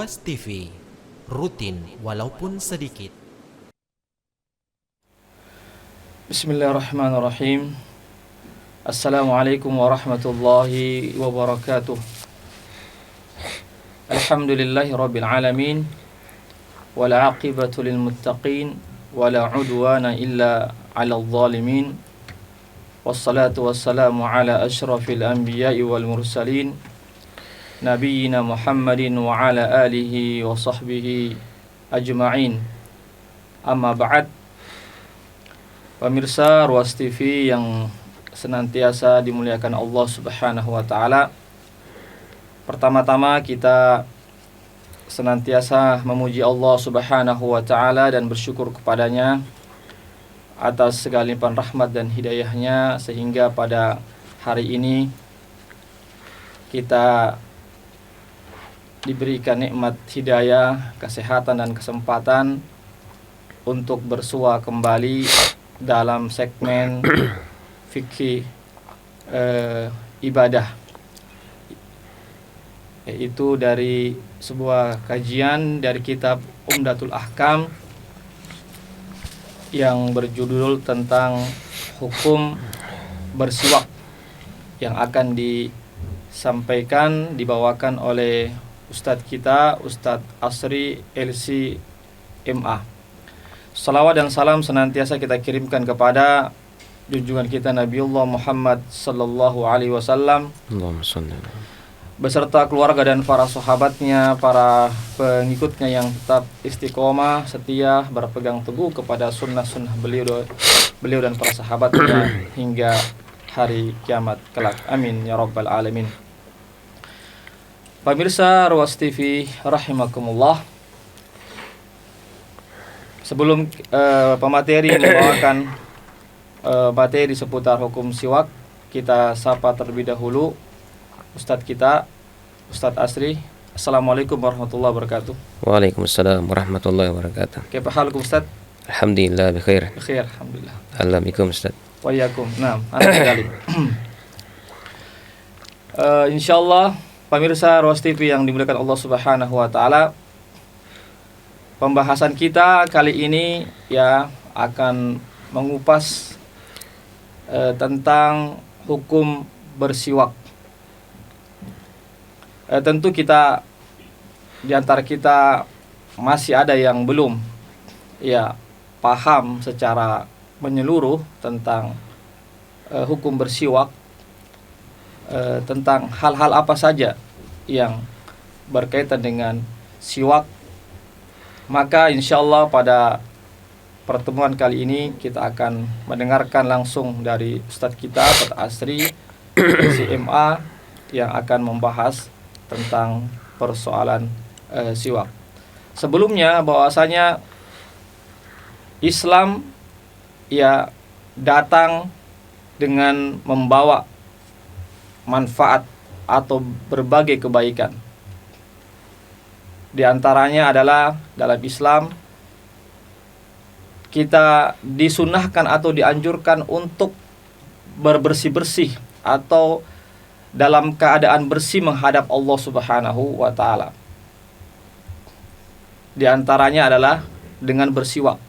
Ruas TV, rutin walaupun sedikit. Bismillahirrahmanirrahim. Assalamualaikum warahmatullahi wabarakatuh. Alhamdulillahi rabbil alamin. Wal aqibatu lil muttaqin. Wala udwana illa 'alal zalimin. Wassalatu wassalamu ala asyrafil anbiya'i wal mursalin. Nabiyyina Muhammadin wa ala alihi wa sahbihi ajma'in. Amma ba'd. Pemirsa Ruas TV yang senantiasa dimuliakan Allah Subhanahu wa taala. Pertama-tama kita senantiasa memuji Allah Subhanahu wa taala dan bersyukur kepadanya atas segala limpahan rahmat dan hidayahnya, sehingga pada hari ini kita diberikan nikmat hidayah, kesehatan dan kesempatan untuk bersua kembali dalam segmen fikih ibadah, yaitu dari sebuah kajian dari kitab Umdatul Ahkam yang berjudul tentang hukum bersiwak, yang akan dibawakan oleh Ustadz kita, Ustadz Asri LC MA. Salawat dan salam senantiasa kita kirimkan kepada junjungan kita Nabiullah Muhammad sallallahu alaihi wasallam, beserta keluarga dan para sahabatnya, para pengikutnya yang tetap istiqomah, setia, berpegang teguh kepada sunnah-sunnah beliau dan para sahabatnya hingga hari kiamat kelak. Amin ya rabbal alamin. Pemirsa Ruas TV rahimakumullah, sebelum pemateri membawakan materi seputar hukum siwak, kita sapa terlebih dahulu Ustadz kita, Ustadz Asri. Assalamualaikum warahmatullahi wabarakatuh. Waalaikumsalam warahmatullahi wabarakatuh. Kaifa halukum Ustadz? Alhamdulillah bikhair. Bikhair, alhamdulillah. Assalamualaikum Ustadz. Wa iyyakum. Naam, ana sekali. Insyaallah pemirsa Ruas TV yang dimuliakan Allah Subhanahu wa taala, pembahasan kita kali ini ya akan mengupas tentang hukum bersiwak. Tentu kita di antara kita masih ada yang belum ya paham secara menyeluruh tentang hukum bersiwak, tentang hal-hal apa saja yang berkaitan dengan siwak. Maka insyaallah pada pertemuan kali ini kita akan mendengarkan langsung dari Ustadz kita, Ustadz Asri CMA, yang akan membahas tentang persoalan siwak. Sebelumnya bahwasanya Islam ya datang dengan membawa manfaat atau berbagai kebaikan. Di antaranya adalah dalam Islam kita disunahkan atau dianjurkan untuk berbersih-bersih atau dalam keadaan bersih menghadap Allah Subhanahu wa taala. Di antaranya adalah dengan bersiwak.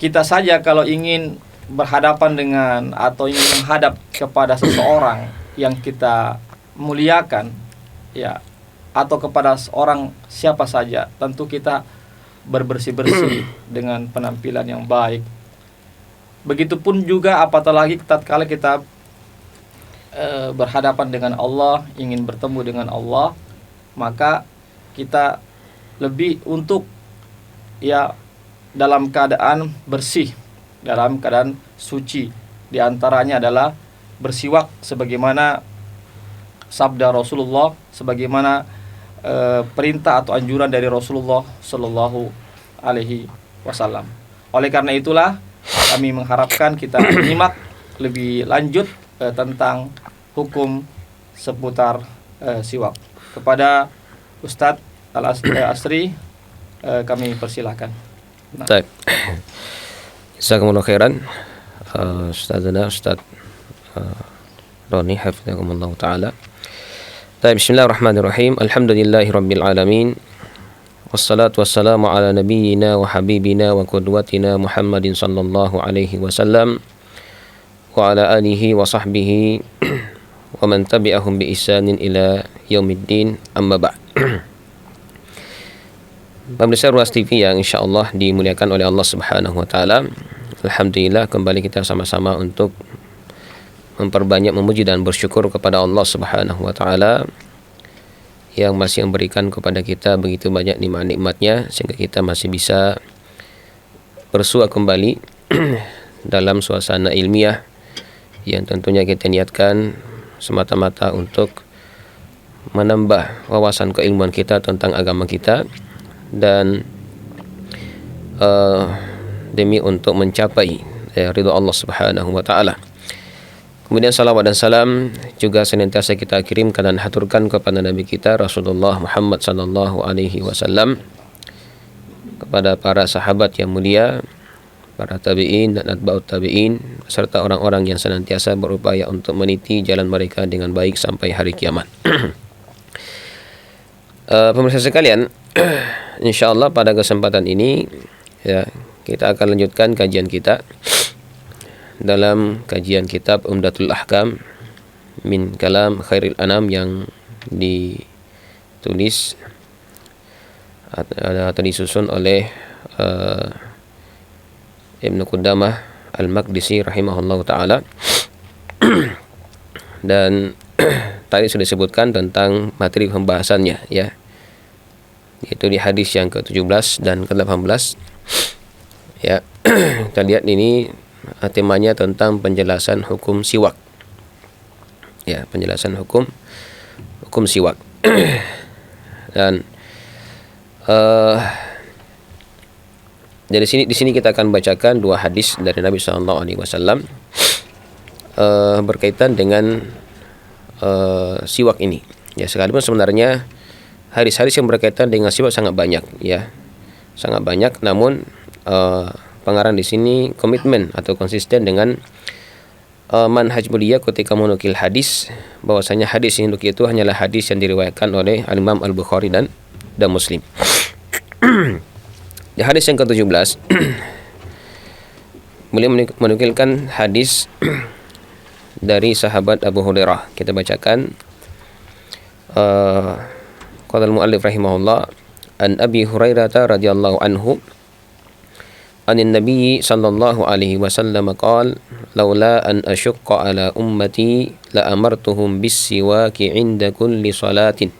Kita saja kalau ingin berhadapan dengan atau ingin menghadap kepada seseorang yang kita muliakan ya, atau kepada seorang siapa saja, tentu kita berbersih-bersih dengan penampilan yang baik. Begitupun juga apalagi tatkala kita berhadapan dengan Allah, ingin bertemu dengan Allah, maka kita lebih untuk ya dalam keadaan bersih, dalam keadaan suci. Di antaranya adalah bersiwak, sebagaimana sabda Rasulullah, sebagaimana perintah atau anjuran dari Rasulullah Sallallahu Alaihi Wasallam. Oleh karena itulah kami mengharapkan kita menyimak lebih lanjut tentang hukum seputar siwak. Kepada Ustadz Al-Asri kami persilahkan. Baik. Jazakumullah khairan. Ustaz Roni hafizahumullah taala. Bismillahirrahmanirrahim. Alhamdulillahirabbil alamin. Wassalatu wassalamu ala nabiyyina wa habibina wa qudwatina Muhammadin sallallahu alaihi wasallam wa ala alihi wa sahbihi wa man tabi'ahum bi ihsanin ila yaumiddin, amma ba'd. Pemirsa Ruas TV yang insyaallah dimuliakan oleh Allah Subhanahu wa taala. Alhamdulillah, kembali kita sama-sama untuk memperbanyak memuji dan bersyukur kepada Allah Subhanahu wa taala yang masih memberikan kepada kita begitu banyak nikmat-nikmatnya sehingga kita masih bisa bersua kembali dalam suasana ilmiah yang tentunya kita niatkan semata-mata untuk menambah wawasan keilmuan kita tentang agama kita dan demi untuk mencapai ridha Allah Subhanahu wa taala. Kemudian salawat dan salam juga senantiasa kita kirimkan dan haturkan kepada Nabi kita Rasulullah Muhammad sallallahu alaihi wasallam, kepada para sahabat yang mulia, para tabi'in dan atba'ut tabi'in, serta orang-orang yang senantiasa berupaya untuk meniti jalan mereka dengan baik sampai hari kiamat. Pemirsa sekalian, insyaallah pada kesempatan ini ya, kita akan lanjutkan kajian kita dalam kajian kitab Umdatul Ahkam min Kalam Khairil Anam yang ditulis atau disusun oleh Ibnu Qudamah Al-Maqdisi rahimahullahu taala. Dan tadi sudah disebutkan tentang materi pembahasannya ya, yaitu di hadis yang ke-17 dan ke-18 ya. Kita lihat ini temanya tentang penjelasan hukum siwak ya, penjelasan hukum siwak. Dan di sini kita akan bacakan dua hadis dari Nabi sallallahu alaihi wasallam berkaitan dengan siwak ini ya. Sekalipun sebenarnya hadis-hadis yang berkaitan dengan siwak sangat banyak ya, sangat banyak, namun pengarang di sini komitmen atau konsisten dengan manhaj beliau ketika menukil hadis, bahwasanya hadis yang dinukil itu hanyalah hadis yang diriwayatkan oleh Imam Al-Bukhari dan Muslim. Di hadis yang ke-17 beliau menukilkan hadis dari sahabat Abu Hurairah. Kita bacakan. Qala al-muallif rahimahullah, an Abi Hurairah radhiyallahu anhu anin Nabi sallallahu alaihi wasallam qala laula an asyqa ala ummati la amartuhum bis siwaki 'inda kulli salatin.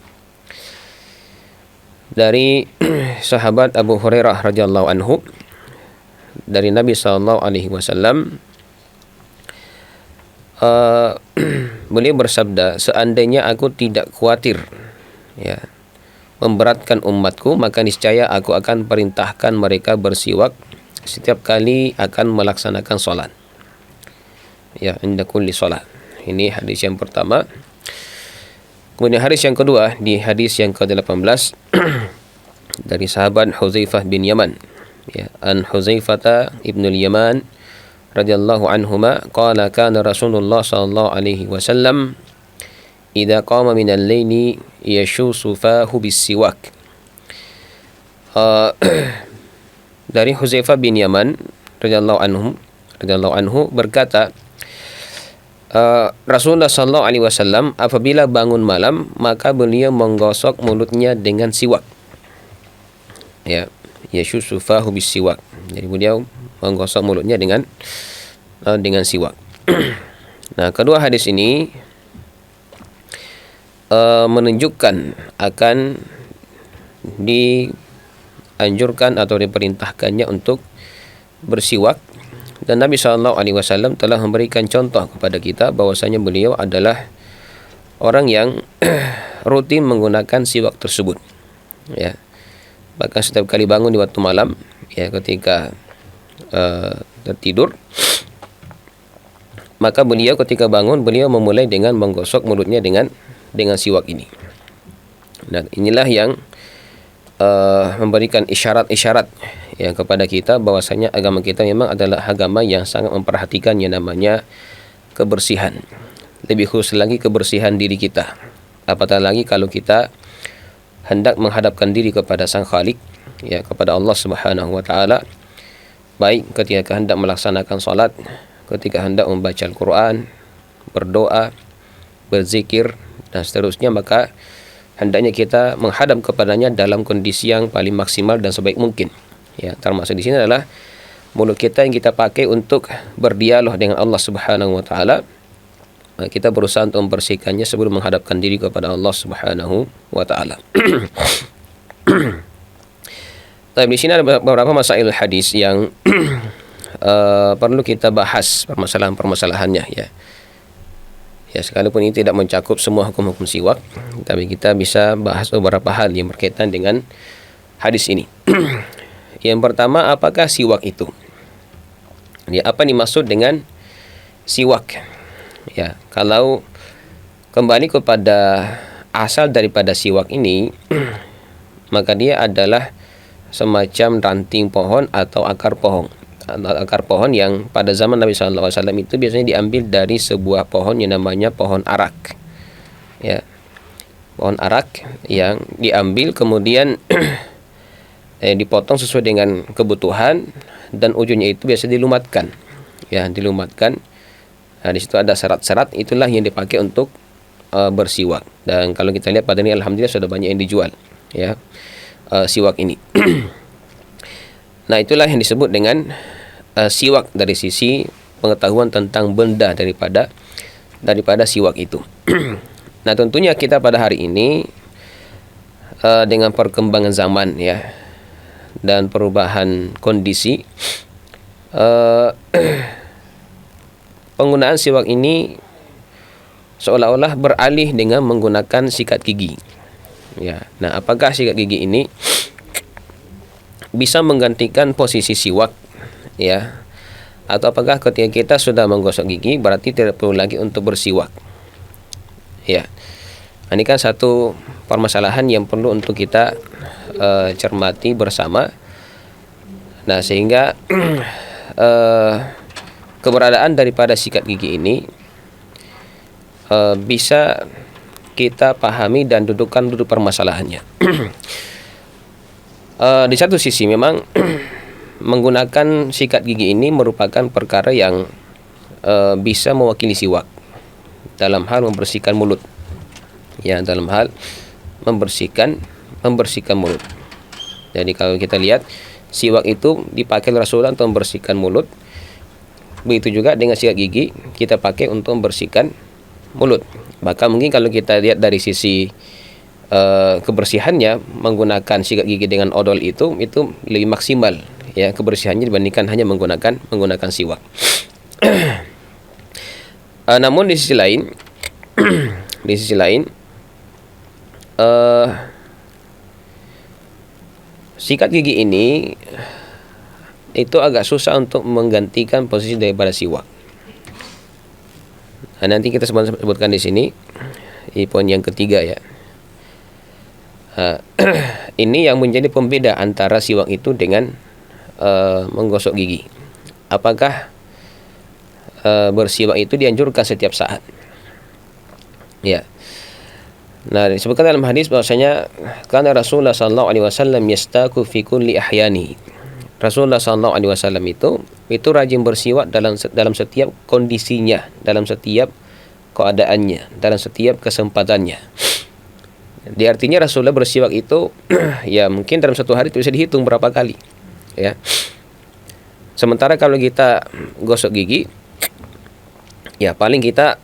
Dari sahabat Abu Hurairah radhiyallahu anhu, dari Nabi sallallahu alaihi wasallam, beliau bersabda, seandainya aku tidak khawatir ya memberatkan umatku, maka niscaya aku akan perintahkan mereka bersiwak setiap kali akan melaksanakan salat ya, inda kulli salat. Ini hadis yang pertama. Kemudian hadis yang kedua, di hadis yang ke-18 dari sahabat Huzaifah bin Yaman ya, an Huzaifah ibnul Yaman radhiyallahu anhuma qala kana Rasulullah sallallahu alaihi wasallam idza qama minal laili yashusu fahu bis-siwak. Dari Huzaifah bin Yaman radhiyallahu anhu berkata, Rasulullah sallallahu alaihi wasallam apabila bangun malam maka beliau menggosok mulutnya dengan siwak. Ya, yashusu fahu bis-siwak. Jadi beliau menggosok mulutnya dengan siwak. Nah, kedua hadis ini menunjukkan akan dianjurkan atau diperintahkannya untuk bersiwak, dan Nabi SAW telah memberikan contoh kepada kita bahwasanya beliau adalah orang yang rutin menggunakan siwak tersebut ya. Bahkan setiap kali bangun di waktu malam ya, ketika tertidur, maka beliau ketika bangun beliau memulai dengan menggosok mulutnya dengan siwak ini. Dan inilah yang memberikan isyarat-isyarat ya kepada kita bahwasanya agama kita memang adalah agama yang sangat memperhatikan yang namanya kebersihan. Lebih khusus lagi kebersihan diri kita apatah lagi kalau kita hendak menghadapkan diri kepada Sang Khalik, ya, kepada Allah Subhanahu wa taala, baik ketika hendak melaksanakan salat, ketika hendak membaca Al-Quran, berdoa, berzikir dan seterusnya, maka hendaknya kita menghadap kepadanya dalam kondisi yang paling maksimal dan sebaik mungkin. Ya, termasuk di sini adalah mulut kita yang kita pakai untuk berdialog dengan Allah Subhanahu wa taala. Kita berusaha untuk membersihkannya sebelum menghadapkan diri kepada Allah Subhanahu wa taala. Tapi di sini ada beberapa masail hadis yang perlu kita bahas permasalahan-permasalahannya, ya. Ya, sekalipun ini tidak mencakup semua hukum-hukum siwak, tapi kita bisa bahas beberapa hal yang berkaitan dengan hadis ini. Yang pertama, apakah siwak itu? Ya, apa dimaksud dengan siwak? Ya, kalau kembali kepada asal daripada siwak ini, maka dia adalah semacam ranting pohon atau akar pohon. Akar pohon yang pada zaman Nabi SAW itu biasanya diambil dari sebuah pohon yang namanya pohon arak. Ya, pohon arak yang diambil kemudian dipotong sesuai dengan kebutuhan, dan ujungnya itu biasa dilumatkan. Ya, dilumatkan. Nah, di situ ada serat-serat, itulah yang dipakai untuk bersiwak. Dan kalau kita lihat pada ini alhamdulillah sudah banyak yang dijual, ya, siwak ini. Nah, itulah yang disebut dengan siwak dari sisi pengetahuan tentang benda daripada siwak itu. Nah, tentunya kita pada hari ini dengan perkembangan zaman, ya, dan perubahan kondisi, penggunaan siwak ini seolah-olah beralih dengan menggunakan sikat gigi. Ya, nah, apakah sikat gigi ini bisa menggantikan posisi siwak, ya, atau apakah ketika kita sudah menggosok gigi berarti tidak perlu lagi untuk bersiwak? Ya, ini kan satu permasalahan yang perlu untuk kita cermati bersama. Nah, sehingga keberadaan daripada sikat gigi ini bisa kita pahami dan duduk permasalahannya. Di satu sisi memang menggunakan sikat gigi ini merupakan perkara yang bisa mewakili siwak dalam hal membersihkan mulut. Ya, dalam hal membersihkan mulut. Jadi kalau kita lihat siwak itu dipakai Rasulullah untuk membersihkan mulut. Begitu juga dengan sikat gigi kita pakai untuk membersihkan mulut. Bahkan mungkin kalau kita lihat dari sisi kebersihannya, menggunakan sikat gigi dengan odol itu lebih maksimal, ya, kebersihannya dibandingkan hanya menggunakan siwak. Namun di sisi lain sikat gigi ini itu agak susah untuk menggantikan posisi daripada siwak. Nah, nanti kita sebutkan di sini di poin yang ketiga, ya. Ini yang menjadi pembeda antara siwak itu dengan menggosok gigi. Apakah bersiwak itu dianjurkan setiap saat? Ya. Nah, disebutkan dalam hadis bahwasanya karena Rasulullah sallallahu alaihi wasallam yastaku fi kulli ahyani. Rasulullah sallallahu alaihi wasallam itu rajin bersiwak dalam setiap kondisinya, dalam setiap keadaannya, dalam setiap kesempatannya. Di artinya Rasulullah bersiwak itu ya mungkin dalam satu hari itu bisa dihitung berapa kali, ya. Sementara kalau kita gosok gigi, ya paling kita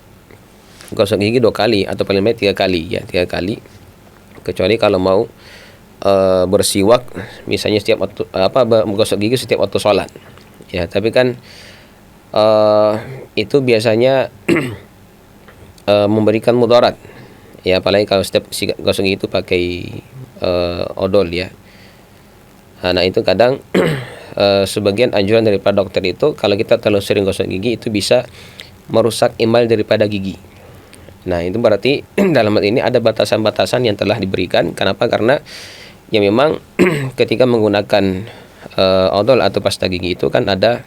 gosok gigi 2 kali atau paling banyak 3 kali, ya, 3 kali. Kecuali kalau mau bersiwak misalnya setiap waktu menggosok gigi setiap waktu sholat, ya, tapi kan itu biasanya memberikan mudarat, ya, apalagi kalau setiap gosok gigi itu pakai odol, ya. Nah, itu kadang sebagian anjuran daripada dokter itu kalau kita terlalu sering gosok gigi itu bisa merusak email daripada gigi. Nah, itu berarti dalam hal ini ada batasan-batasan yang telah diberikan. Kenapa? Karena ya memang ketika menggunakan odol atau pasta gigi itu kan ada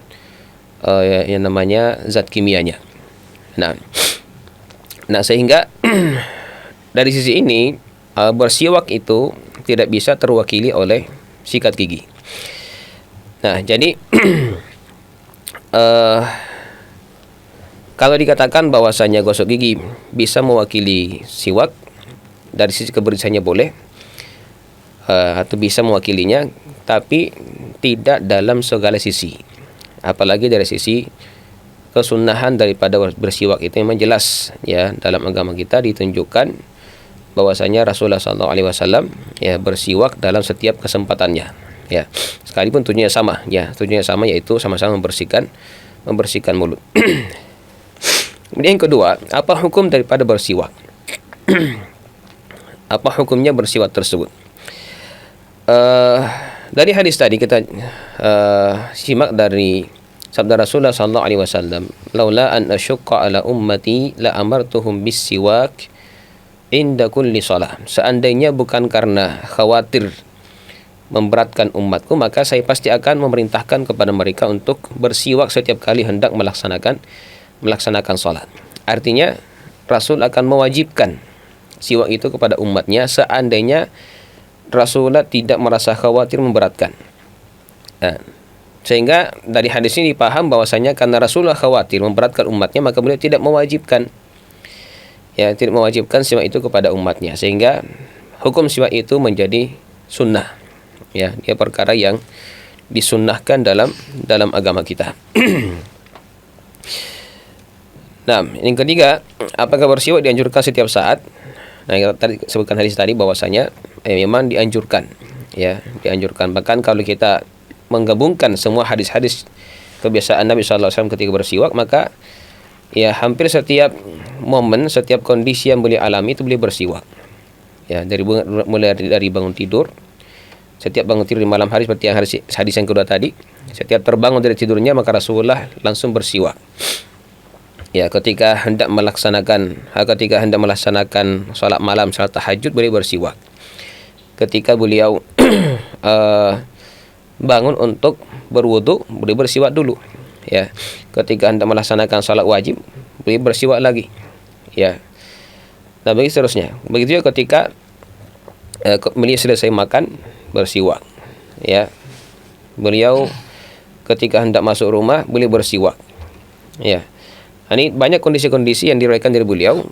yang namanya zat kimianya. Nah sehingga dari sisi ini bersiwak itu tidak bisa terwakili oleh sikat gigi. Nah, jadi kalau dikatakan bahwasanya gosok gigi bisa mewakili siwak, dari sisi kebersihannya boleh, atau bisa mewakilinya, tapi tidak dalam segala sisi. Apalagi dari sisi kesunahan daripada bersiwak itu memang jelas ya, dalam agama kita ditunjukkan bahwasanya Rasulullah SAW ya bersiwak dalam setiap kesempatannya ya, sekalipun tujuannya sama ya, tujuannya sama, yaitu sama-sama membersihkan mulut. Kemudian yang kedua, apa hukum daripada bersiwak? Apa hukumnya bersiwak tersebut? Dari hadis tadi kita simak dari sabda Rasulullah SAW, laula an asyqa ala ummati la amartuhum bis-siwak inda kulli shalah. Seandainya bukan karena khawatir memberatkan umatku, maka saya pasti akan memerintahkan kepada mereka untuk bersiwak setiap kali hendak melaksanakan salat. Artinya Rasul akan mewajibkan siwak itu kepada umatnya seandainya Rasulullah tidak merasa khawatir memberatkan. Nah, sehingga dari hadis ini dipaham bahwasanya karena Rasulullah khawatir memberatkan umatnya, maka beliau tidak mewajibkan siwak itu kepada umatnya, sehingga hukum siwak itu menjadi sunnah ya, dia perkara yang disunnahkan dalam agama kita. Nah, yang ketiga, apakah bersiwak dianjurkan setiap saat? Nah, kita tadi sebutkan hadis tadi bahwasanya memang dianjurkan ya, dianjurkan. Bahkan kalau kita menggabungkan semua hadis-hadis kebiasaan Nabi SAW ketika bersiwak, maka ya hampir setiap momen, setiap kondisi yang beliau alami itu beliau bersiwak. Ya, mulai dari bangun tidur, setiap bangun tidur di malam hari seperti yang hadis yang kedua tadi, setiap terbangun dari tidurnya maka Rasulullah langsung bersiwak. Ya, ketika hendak melaksanakan salat malam, salat tahajud, beliau bersiwak. Ketika beliau bangun untuk berwudu, beliau bersiwak dulu. Ya, ketika hendak melaksanakan salat wajib, beliau bersiwak lagi. Ya, nah begitu seterusnya. Begitu juga ketika beliau selesai makan, bersiwak. Ya, beliau ketika hendak masuk rumah, beliau bersiwak. Ya. Ini banyak kondisi-kondisi yang diriwayatkan dari beliau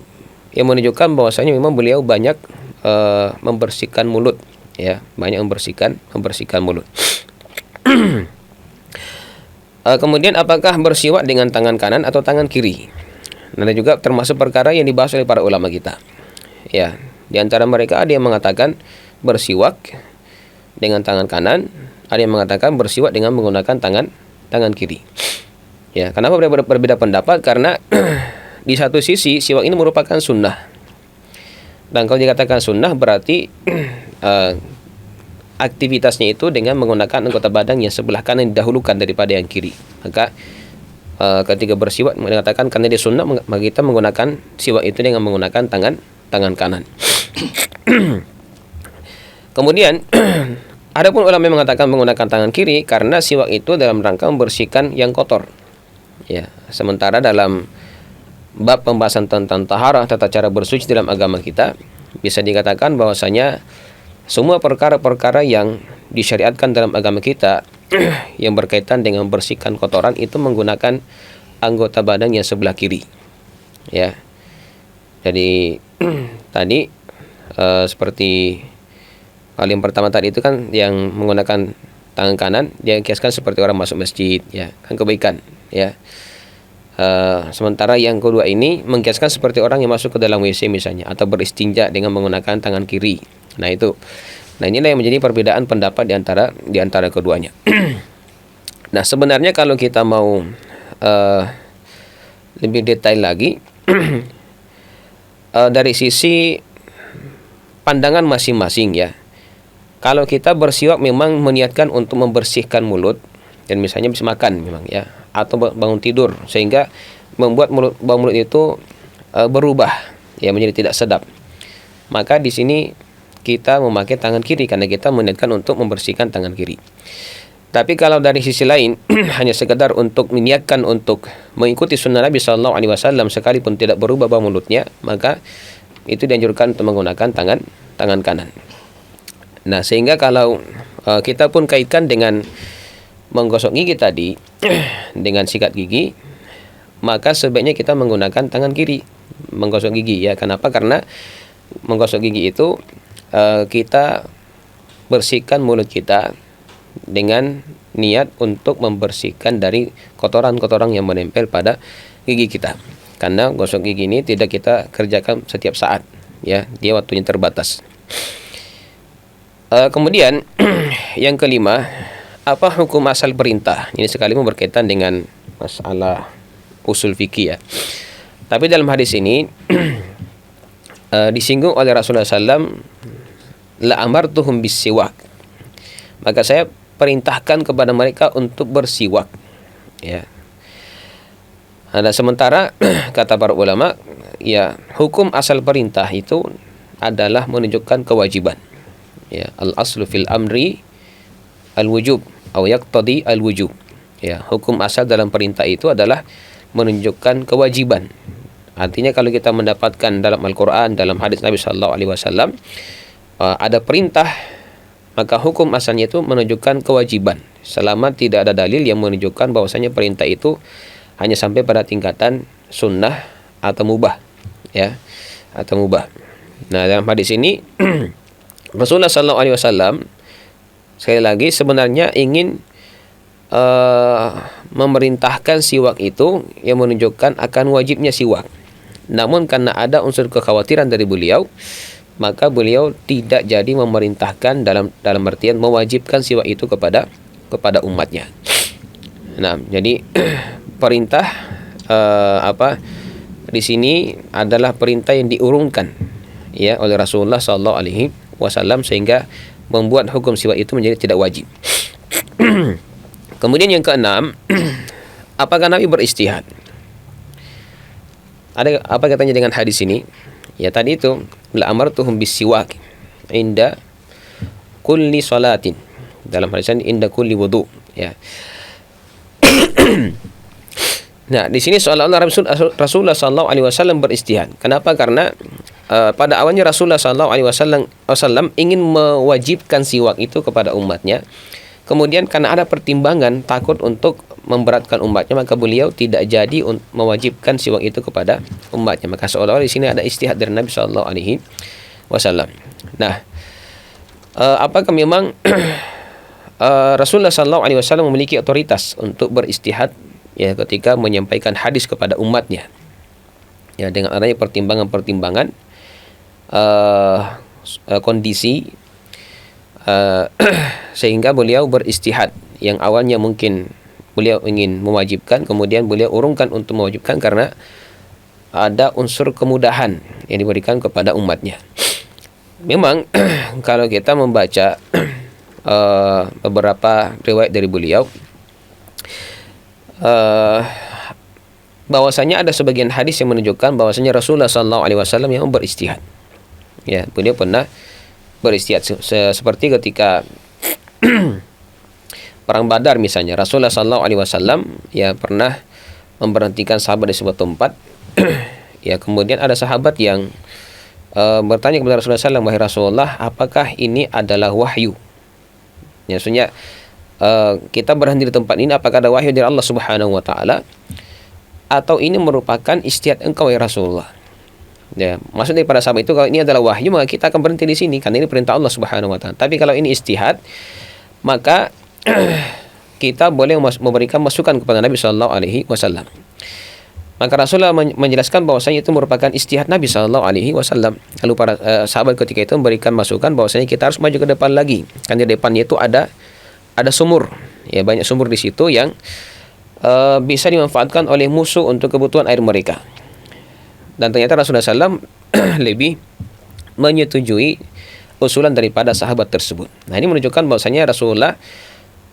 yang menunjukkan bahwasanya memang beliau banyak membersihkan mulut ya, banyak membersihkan mulut. Kemudian apakah bersiwak dengan tangan kanan atau tangan kiri? Nah, juga termasuk perkara yang dibahas oleh para ulama kita. Ya, di antara mereka ada yang mengatakan bersiwak dengan tangan kanan, ada yang mengatakan bersiwak dengan menggunakan tangan kiri. Ya, kenapa berbeda pendapat? Karena di satu sisi siwak ini merupakan sunnah. Dan kalau dikatakan sunnah berarti aktivitasnya itu dengan menggunakan anggota badan yang sebelah kanan didahulukan daripada yang kiri. Maka ketika bersiwak mengatakan karena dia sunnah, maka kita menggunakan siwak itu dengan menggunakan tangan kanan. Kemudian adapun ulama yang mengatakan menggunakan tangan kiri karena siwak itu dalam rangka membersihkan yang kotor. Ya, sementara dalam bab pembahasan tentang taharah, tata cara bersuci dalam agama kita, bisa dikatakan bahwasanya semua perkara-perkara yang disyariatkan dalam agama kita yang berkaitan dengan membersihkan kotoran itu menggunakan anggota badan yang sebelah kiri. Ya. Jadi tadi seperti paling pertama tadi itu kan yang menggunakan tangan kanan, dia kiaskan seperti orang masuk masjid, ya kan kebaikan, ya. Sementara yang kedua ini mengkiaskan seperti orang yang masuk ke dalam WC misalnya, atau beristinja dengan menggunakan tangan kiri. Nah itu, nah inilah yang menjadi perbedaan pendapat di antara keduanya. Nah sebenarnya kalau kita mau lebih detail lagi dari sisi pandangan masing-masing ya. Kalau kita bersiwak memang meniatkan untuk membersihkan mulut, dan misalnya bisa makan memang ya, atau bangun tidur, sehingga membuat bau mulut itu berubah ya menjadi tidak sedap. Maka di sini kita memakai tangan kiri karena kita meniatkan untuk membersihkan tangan kiri. Tapi kalau dari sisi lain hanya sekedar untuk meniatkan untuk mengikuti sunnah Nabi SAW sekalipun tidak berubah bau mulutnya, maka itu dianjurkan untuk menggunakan tangan kanan. Nah, sehingga kalau kita pun kaitkan dengan menggosok gigi tadi dengan sikat gigi, maka sebaiknya kita menggunakan tangan kiri menggosok gigi, ya. Kenapa? Karena menggosok gigi itu kita bersihkan mulut kita dengan niat untuk membersihkan dari kotoran-kotoran yang menempel pada gigi kita. Karena gosok gigi ini tidak kita kerjakan setiap saat, ya, dia waktunya terbatas. Kemudian yang kelima, apa hukum asal perintah? Ini sekali berkaitan dengan masalah usul fikih, ya. Tapi dalam hadis ini disinggung oleh Rasulullah SAW, la amartuhum bisiwak, maka saya perintahkan kepada mereka untuk bersiwak, ya. Nah, sementara kata para ulama, ya, hukum asal perintah itu adalah menunjukkan kewajiban, ya. Al aslu fil amri al wujub atau yaqtadi al wujub, ya. Hukum asal dalam perintah itu adalah menunjukkan kewajiban. Artinya kalau kita mendapatkan dalam Al-Quran, dalam hadis Nabi SAW, ada perintah, maka hukum asalnya itu menunjukkan kewajiban, selama tidak ada dalil yang menunjukkan bahwasanya perintah itu hanya sampai pada tingkatan sunnah atau mubah, ya, atau mubah. Nah, dalam hadis ini Rasulullah SAW sekali lagi sebenarnya ingin memerintahkan siwak itu yang menunjukkan akan wajibnya siwak. Namun karena ada unsur kekhawatiran dari beliau, maka beliau tidak jadi memerintahkan dalam artian mewajibkan siwak itu kepada umatnya. Nah, jadi perintah di sini adalah perintah yang diurungkan, ya, oleh Rasulullah SAW, sehingga membuat hukum siwak itu menjadi tidak wajib. Kemudian yang keenam, apakah Nabi beristihad? Ada apa katanya dengan hadis ini? Ya, tadi itu la amartuhum bisiwak inda kulli salatin. Dalam hadis ini inda kulli wudu, ya. Nah, di sini seolah-olah Rasulullah SAW beristihad. Kenapa? Karena pada awalnya Rasulullah SAW ingin mewajibkan siwak itu kepada umatnya. Kemudian karena ada pertimbangan takut untuk memberatkan umatnya, maka beliau tidak jadi mewajibkan siwak itu kepada umatnya. Maka seolah-olah di sini ada istihad dari Nabi SAW. Nah, apakah memang Rasulullah SAW memiliki otoritas untuk beristihad, ya, ketika menyampaikan hadis kepada umatnya, ya, dengan adanya pertimbangan-pertimbangan kondisi, sehingga beliau beristihad yang awalnya mungkin beliau ingin mewajibkan, kemudian beliau urungkan untuk mewajibkan karena ada unsur kemudahan yang diberikan kepada umatnya. Memang kalau kita membaca beberapa riwayat dari beliau, bahwasanya ada sebagian hadis yang menunjukkan bahwasanya Rasulullah SAW yang beristihad, ya, beliau pernah beristihad seperti ketika perang Badar misalnya. Rasulullah SAW ya pernah memberhentikan sahabat di sebuah tempat. Ya, kemudian ada sahabat yang bertanya kepada Rasulullah SAW, wahai Rasulullah, apakah ini adalah wahyu? Ya, maksudnya kita berhenti di tempat ini, apakah ada wahyu dari Allah Subhanahu Wa Taala, atau ini merupakan istihad engkau ya Rasulullah? Ya, maksud daripada sahabat itu, kalau ini adalah wahyu maka kita akan berhenti di sini karena ini perintah Allah Subhanahu Wa Taala. Tapi kalau ini istihad, maka kita boleh memberikan masukan kepada Nabi Sallallahu Alaihi Wasallam. Maka Rasulullah menjelaskan bahwasanya itu merupakan istihad Nabi Sallallahu Alaihi Wasallam. Lalu para sahabat ketika itu memberikan masukan bahwasanya kita harus maju ke depan lagi, karena di depannya itu ada sumur, ya, banyak sumur di situ yang bisa dimanfaatkan oleh musuh untuk kebutuhan air mereka. Dan ternyata Rasulullah SAW lebih menyetujui usulan daripada sahabat tersebut. Nah, ini menunjukkan bahwasanya Rasulullah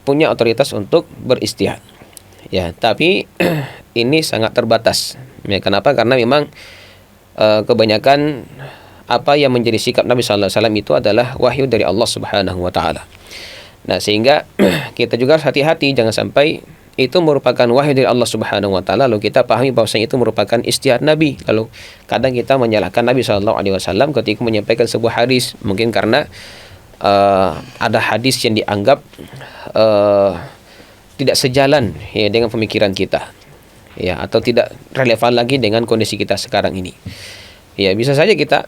punya otoritas untuk beristihad. Ya, tapi ini sangat terbatas. Ya, kenapa? Karena memang kebanyakan apa yang menjadi sikap Nabi Sallallahu Alaihi Wasallam itu adalah wahyu dari Allah Subhanahu Wa Taala. Nah, sehingga kita juga harus hati-hati jangan sampai itu merupakan wahyu dari Allah Subhanahu wa taala, lalu kita pahami bahwasanya itu merupakan ijtihad Nabi. Lalu kadang kita menyalahkan Nabi sallallahu alaihi wasallam ketika menyampaikan sebuah hadis, mungkin karena ada hadis yang dianggap tidak sejalan ya dengan pemikiran kita, ya, atau tidak relevan lagi dengan kondisi kita sekarang ini. Ya, bisa saja kita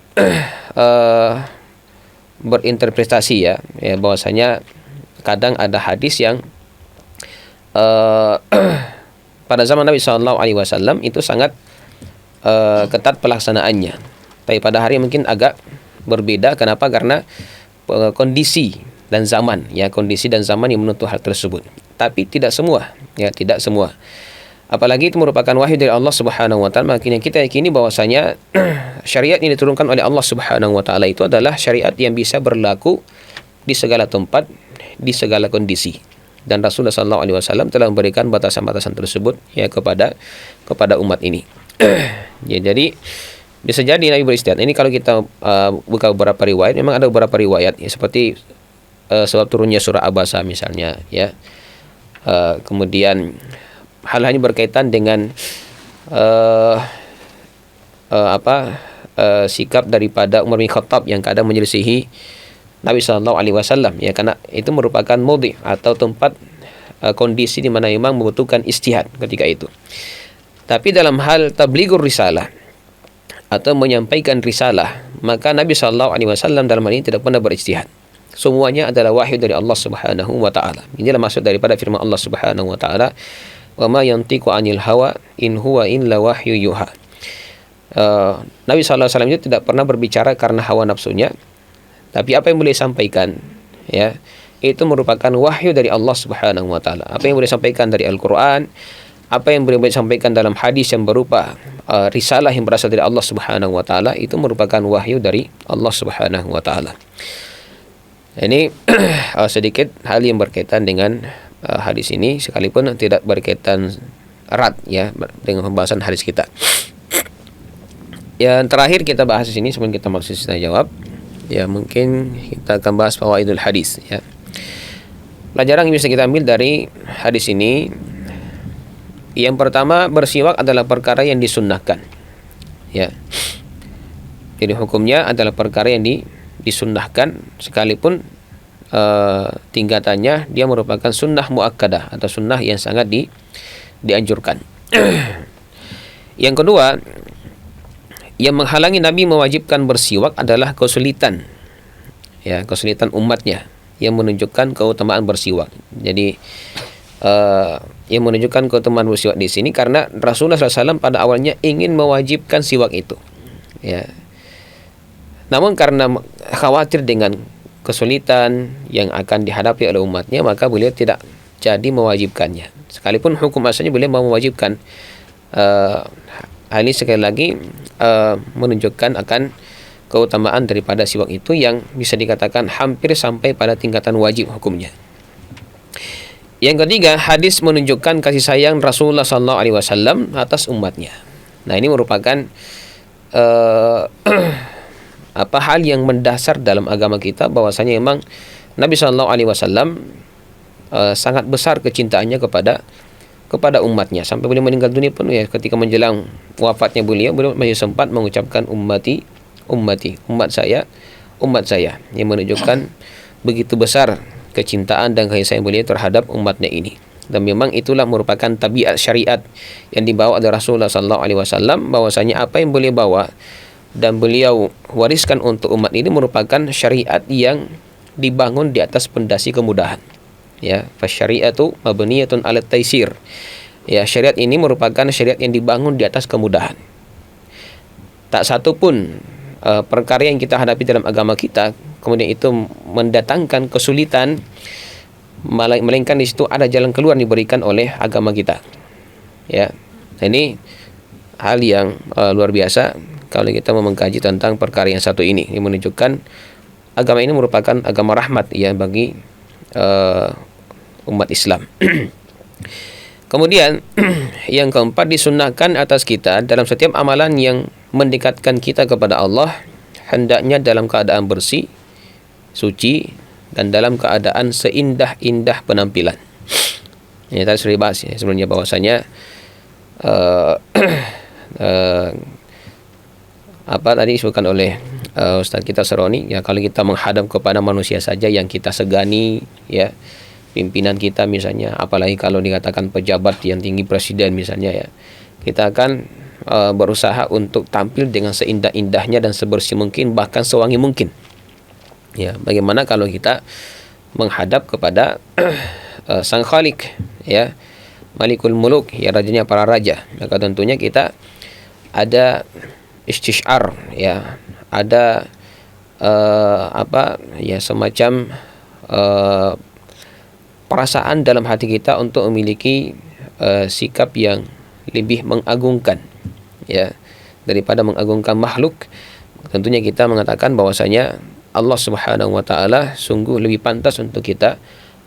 berinterpretasi ya bahwasanya kadang ada hadis yang pada zaman Nabi Shallallahu Alaihi Wasallam itu sangat ketat pelaksanaannya, tapi pada hari mungkin agak berbeda. Kenapa? Karena kondisi dan zaman, ya, kondisi dan zaman yang menuntut hal tersebut. Tapi tidak semua, ya, tidak semua. Apalagi itu merupakan wahyu dari Allah Subhanahu wa taala, makanya kita yakini bahwasanya syariat yang diturunkan oleh Allah Subhanahu wa taala itu adalah syariat yang bisa berlaku di segala tempat, di segala kondisi. Dan Rasulullah SAW telah memberikan batasan-batasan tersebut ya kepada umat ini. Ya, jadi bisa jadi Nabi beristihad. Ini kalau kita buka beberapa riwayat, memang ada beberapa riwayat ya, seperti sebab turunnya surah Abasa misalnya, ya. Kemudian hal-hal ini berkaitan dengan sikap daripada Umar bin Khattab yang kadang menyelisihi Nabi Shallallahu Alaihi Wasallam, ya, karena itu merupakan mudhi atau tempat kondisi di mana memang membutuhkan ijtihad ketika itu. Tapi dalam hal tablighur risalah atau menyampaikan risalah, maka Nabi Shallallahu Alaihi Wasallam dalam hal ini tidak pernah berijtihad. Semuanya adalah wahyu dari Allah Subhanahu wa taala. Inilah maksud daripada firman Allah Subhanahu wa taala, "Wa ma yantiqu 'anil hawa in huwa illa wahyu yuha." Nabi Shallallahu Alaihi Wasallam itu tidak pernah berbicara karena hawa nafsunya, tapi apa yang boleh sampaikan, ya, itu merupakan wahyu dari Allah Subhanahu wa taala. Apa yang boleh sampaikan dari Al-Qur'an, apa yang boleh sampaikan dalam hadis yang berupa risalah yang berasal dari Allah Subhanahu wa taala, itu merupakan wahyu dari Allah Subhanahu wa taala. Ini sedikit hal yang berkaitan dengan hadis ini, sekalipun tidak berkaitan erat ya dengan pembahasan hadis kita. Yang terakhir kita bahas di sini sebelum kita masuk sesi jawab. Ya, mungkin kita akan bahas fawaidul hadis, ya. Pelajaran yang bisa kita ambil dari hadis ini, yang pertama, bersiwak adalah perkara yang disunnahkan, ya. Jadi hukumnya adalah perkara yang disunnahkan, sekalipun tingkatannya dia merupakan sunnah muakkadah atau sunnah yang sangat dianjurkan. Yang kedua, yang menghalangi Nabi mewajibkan bersiwak adalah kesulitan, ya, kesulitan umatnya, yang menunjukkan keutamaan bersiwak. Jadi yang menunjukkan keutamaan bersiwak di sini karena Rasulullah SAW pada awalnya ingin mewajibkan siwak itu, ya. Namun karena khawatir dengan kesulitan yang akan dihadapi oleh umatnya, maka beliau tidak jadi mewajibkannya. Sekalipun hukum asalnya beliau mau mewajibkan. Hal ini sekali lagi menunjukkan akan keutamaan daripada siwak itu yang bisa dikatakan hampir sampai pada tingkatan wajib hukumnya. Yang ketiga, hadis menunjukkan kasih sayang Rasulullah SAW atas umatnya. Nah, ini merupakan hal yang mendasar dalam agama kita, bahwasanya memang Nabi SAW sangat besar kecintaannya kepada umatnya, sampai beliau meninggal dunia pun, ya, ketika menjelang wafatnya beliau masih sempat mengucapkan umat saya, yang menunjukkan begitu besar kecintaan dan kasih sayang beliau terhadap umatnya ini. Dan memang itulah merupakan tabiat syariat yang dibawa oleh Rasulullah SAW, bahwasanya apa yang beliau bawa dan beliau wariskan untuk umat ini merupakan syariat yang dibangun di atas pondasi kemudahan. Ya, fasyari'atu mabniyatun 'ala taisir. Ya, syariat ini merupakan syariat yang dibangun di atas kemudahan. Tak satu pun perkara yang kita hadapi dalam agama kita kemudian itu mendatangkan kesulitan, melainkan di situ ada jalan keluar yang diberikan oleh agama kita. Ya. Ini hal yang luar biasa kalau kita mau mengkaji tentang perkara yang satu ini, yang menunjukkan agama ini merupakan agama rahmat, ya, bagi umat Islam. Kemudian yang keempat, disunnahkan atas kita dalam setiap amalan yang mendekatkan kita kepada Allah, hendaknya dalam keadaan bersih, suci, dan dalam keadaan seindah-indah penampilan. Ini tadi sudah dibahas ya sebelumnya bahwasanya uh, uh, apa tadi disebutkan oleh Ustaz kita Seroni, ya kalau kita menghadap kepada manusia saja yang kita segani, ya pimpinan kita misalnya, apalagi kalau dikatakan pejabat yang tinggi, presiden misalnya, ya kita akan berusaha untuk tampil dengan seindah-indahnya dan sebersih mungkin, bahkan sewangi mungkin. Ya, bagaimana kalau kita menghadap kepada Sang Khalik, ya Malikul Muluk, ya rajanya para raja, maka tentunya kita ada istishar, ya ada semacam perasaan dalam hati kita untuk memiliki sikap yang lebih mengagungkan, ya daripada mengagungkan makhluk. Tentunya kita mengatakan bahwasanya Allah Subhanahu wa taala sungguh lebih pantas untuk kita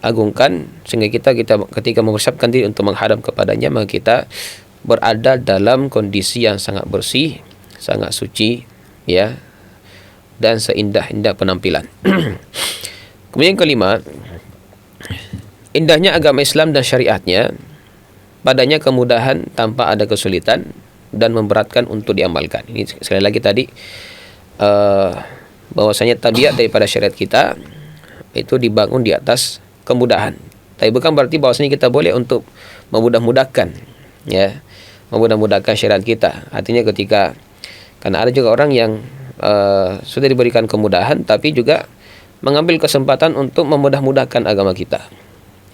agungkan, sehingga kita ketika mempersiapkan diri untuk menghadap kepadanya, maka kita berada dalam kondisi yang sangat bersih, sangat suci, ya, dan seindah-indah penampilan. Kemudian yang kelima, indahnya agama Islam dan syariatnya, padanya kemudahan tanpa ada kesulitan dan memberatkan untuk diamalkan. Ini sekali lagi tadi bahwasanya tabiat daripada syariat kita itu dibangun di atas kemudahan. Tapi bukan berarti bahwasanya kita boleh untuk memudah-mudahkan, ya, memudah-mudahkan syariat kita. Artinya ketika, karena ada juga orang yang sudah diberikan kemudahan tapi juga mengambil kesempatan untuk memudah-mudahkan agama kita.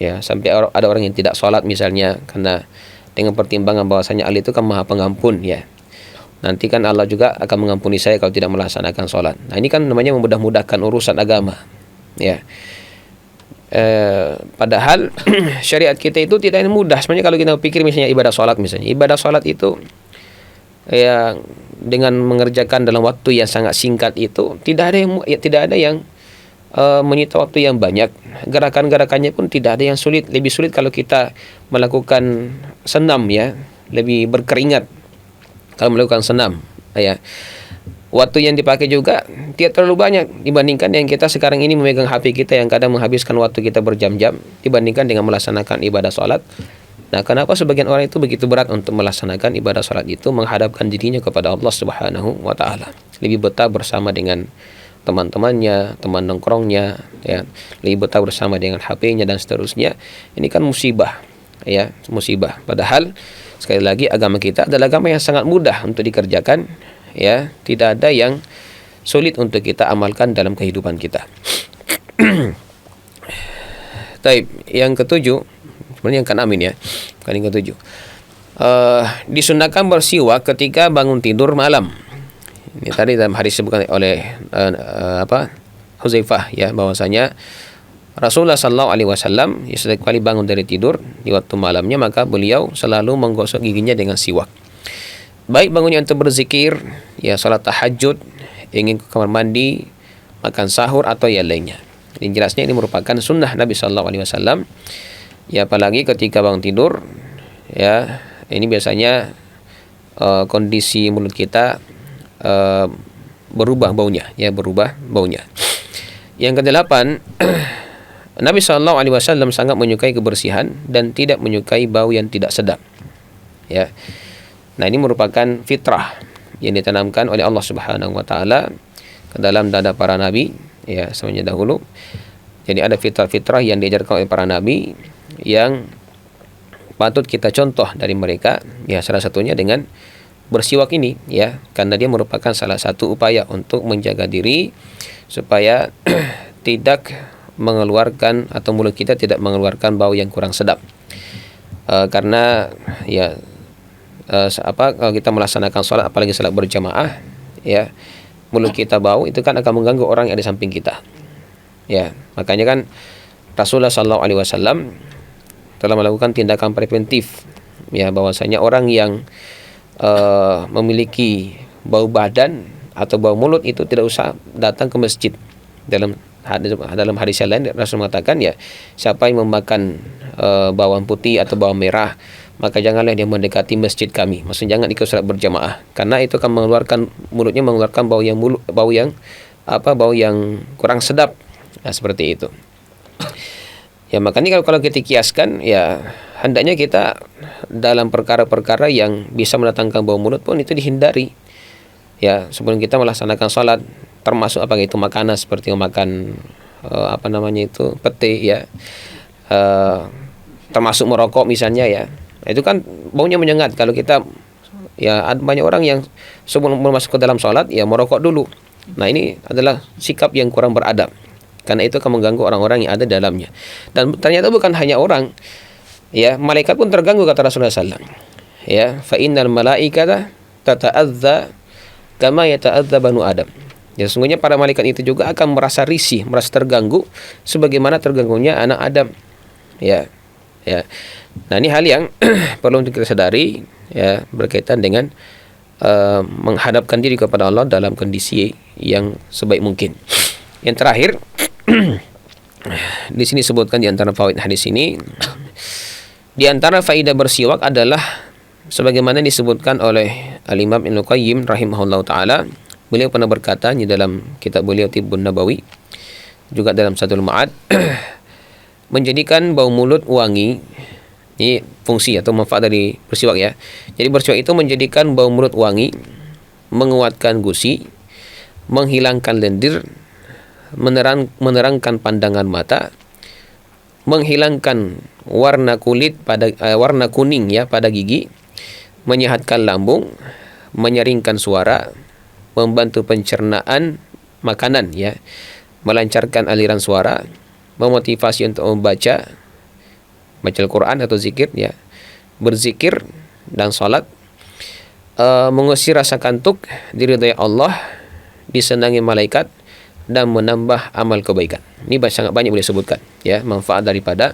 Ya, sampai ada orang yang tidak sholat misalnya, karena dengan pertimbangan bahwasanya Allah itu kan Maha Pengampun, ya. Nanti kan Allah juga akan mengampuni saya kalau tidak melaksanakan sholat. Nah, ini kan namanya memudah-mudahkan urusan agama, ya. Padahal syariat kita itu tidak mudah. Sebenarnya kalau kita pikir misalnya ibadah sholat itu ya dengan mengerjakan dalam waktu yang sangat singkat itu tidak ada yang menyita waktu yang banyak. Gerakan-gerakannya pun tidak ada yang sulit. Lebih sulit kalau kita melakukan senam, ya, lebih berkeringat kalau melakukan senam, ya. Waktu yang dipakai juga tidak terlalu banyak dibandingkan yang kita sekarang ini memegang HP kita yang kadang menghabiskan waktu kita berjam-jam dibandingkan dengan melaksanakan ibadah sholat. Nah, kenapa sebagian orang itu begitu berat untuk melaksanakan ibadah sholat itu, menghadapkan dirinya kepada Allah Subhanahu wa taala, lebih betah bersama dengan teman-temannya, teman nongkrongnya, ya, lebih betah bersama dengan HP-nya dan seterusnya. Ini kan musibah, ya, musibah. Padahal sekali lagi agama kita adalah agama yang sangat mudah untuk dikerjakan, ya, tidak ada yang sulit untuk kita amalkan dalam kehidupan kita. Taib, yang ketujuh, sebenarnya yang keenam ini, ya, bukan yang ketujuh. Disunahkan bersiwak ketika bangun tidur malam. Ini tadi dalam hadis disebutkan oleh Huzaifah, ya, bahwasanya Rasulullah sallallahu alaihi wasallam setiap kali bangun dari tidur di waktu malamnya, maka beliau selalu menggosok giginya dengan siwak. Baik bangunnya untuk berzikir, ya, salat tahajud, ingin ke kamar mandi, makan sahur atau yang lainnya. Ini jelasnya ini merupakan sunnah Nabi sallallahu alaihi wasallam. Ya, apalagi ketika bangun tidur, ya, ini biasanya kondisi mulut kita berubah baunya, ya, berubah baunya. Yang kedelapan, Nabi sallallahu alaihi wasallam sangat menyukai kebersihan dan tidak menyukai bau yang tidak sedap, ya. Nah, ini merupakan fitrah yang ditanamkan oleh Allah Subhanahu wa taala ke dalam dada para nabi, ya, semuanya dahulu. Jadi ada fitrah-fitrah yang diajarkan oleh para nabi yang patut kita contoh dari mereka, ya, salah satunya dengan bersiwak ini, ya, karena dia merupakan salah satu upaya untuk menjaga diri supaya tidak mengeluarkan, atau mulut kita tidak mengeluarkan bau yang kurang sedap. Karena, ya, kalau kita melaksanakan sholat, apalagi sholat berjamaah, ya, mulut kita bau, itu kan akan mengganggu orang yang ada di samping kita, ya. Makanya kan Rasulullah sallallahu alaihi wasallam telah melakukan tindakan preventif, ya, bahwasanya orang yang memiliki bau badan atau bau mulut itu tidak usah datang ke masjid. Dalam hadis yang lain Rasul mengatakan, ya, siapa yang memakan bawang putih atau bawang merah, maka janganlah dia mendekati masjid kami. Maksudnya jangan ikut salat berjamaah, karena itu akan mulutnya mengeluarkan bau yang kurang sedap. Nah, seperti itu. Ya makanya kalau kita kiaskan, ya hendaknya kita dalam perkara-perkara yang bisa mendatangkan bau mulut pun itu dihindari. Ya, sebelum kita melaksanakan sholat, termasuk apa itu makanan seperti makan pete ya, termasuk merokok misalnya ya. Itu kan baunya menyengat. Kalau kita, ya ada banyak orang yang sebelum masuk ke dalam sholat ya merokok dulu. Nah ini adalah sikap yang kurang beradab, karena itu akan mengganggu orang-orang yang ada dalamnya. Dan ternyata bukan hanya orang, ya malaikat pun terganggu, kata Rasulullah SAW. Ya, fa innal malaikata tata'adza kama yata'adza banu Adam. Ya, sesungguhnya para malaikat itu juga akan merasa risih, merasa terganggu sebagaimana terganggunya anak Adam. Ya. Ya. Nah, ini hal yang perlu untuk kita sadari, ya, berkaitan dengan menghadapkan diri kepada Allah dalam kondisi yang sebaik mungkin. Yang terakhir, di sini sebutkan di antara fawaid hadis ini, di antara faedah bersiwak adalah sebagaimana disebutkan oleh Al-Imam Ibnu Qayyim rahimahullahu taala. Beliau pernah berkata di dalam kitab beliau Tibbun Nabawi, juga dalam Zadul Ma'ad, menjadikan bau mulut wangi. Ini fungsi atau manfaat dari bersiwak ya. Jadi bersiwak itu menjadikan bau mulut wangi, menguatkan gusi, menghilangkan lendir, menerangkan pandangan mata, menghilangkan warna kulit pada warna kuning ya pada gigi, menyehatkan lambung, menyeringkan suara, membantu pencernaan makanan ya, melancarkan aliran suara, memotivasi untuk membaca Al-Quran atau zikir ya, berzikir dan salat, mengusir rasa kantuk, diridhai Allah, disenangi malaikat, dan menambah amal kebaikan. Ini sangat banyak boleh sebutkan ya manfaat daripada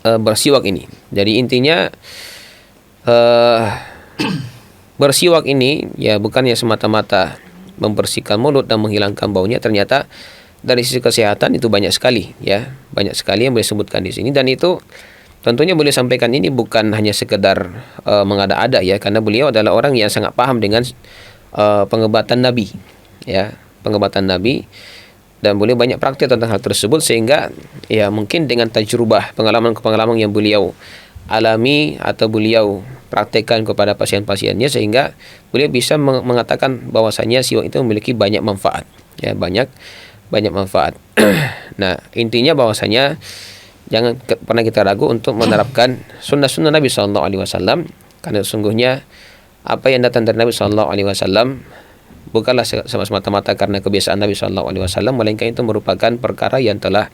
bersiwak ini. Jadi intinya bersiwak ini ya bukannya semata-mata membersihkan mulut dan menghilangkan baunya, ternyata dari sisi kesehatan itu banyak sekali ya, banyak sekali yang boleh sebutkan di sini. Dan itu tentunya boleh sampaikan ini bukan hanya sekedar mengada-ada ya, karena beliau adalah orang yang sangat paham dengan pengebatan Nabi ya, pengebatan Nabi, dan beliau banyak praktik tentang hal tersebut, sehingga ya mungkin dengan tajrubah, pengalaman-pengalaman yang beliau alami atau beliau praktekkan kepada pasien-pasiennya, sehingga beliau bisa mengatakan bahwasanya siwak itu memiliki banyak manfaat ya, banyak manfaat. Nah, intinya bahwasanya jangan pernah kita ragu untuk menerapkan sunnah-sunnah Nabi SAW, karena sesungguhnya apa yang datang dari Nabi SAW bukanlah semata-mata karena kebiasaan Nabi SAW, melainkan itu merupakan perkara yang telah